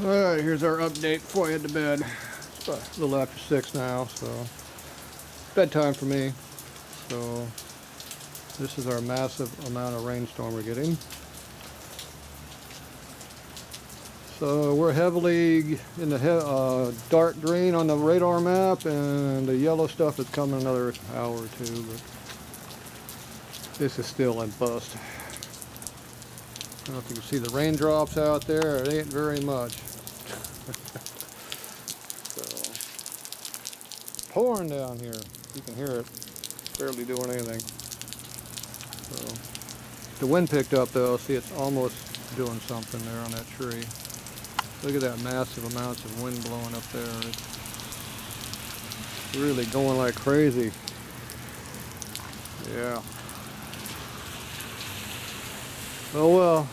Alright, here's our update before I head to bed. It's about a little after 6 now, so bedtime for me. So this is our massive amount of rainstorm we're getting. So we're heavily in the dark green on the radar map, and the yellow stuff is coming another hour or two, but this is still in bust. I don't know if you can see the raindrops out there. It ain't very much. So, pouring down here. You can hear it. Barely doing anything. So, the wind picked up though. See, it's almost doing something there on that tree. Look at that massive amounts of wind blowing up there. It's really going like crazy. Yeah. Oh well.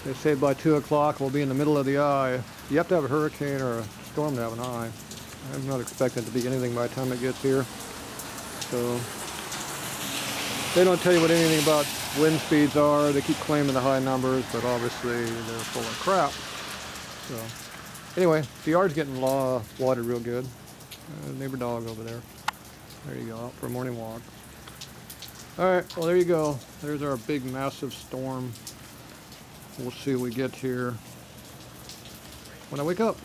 They say by 2 o'clock we'll be in the middle of the eye. You have to have a hurricane or a storm to have an eye. I'm not expecting it to be anything by the time it gets here. So they don't tell you what anything about wind speeds are. They keep claiming the high numbers, but obviously they're full of crap. So anyway, the yard's getting watered real good. Neighbor dog over there. There you go, out for a morning walk. Alright, well there you go. There's our big massive storm. We'll see what we get here when I wake up.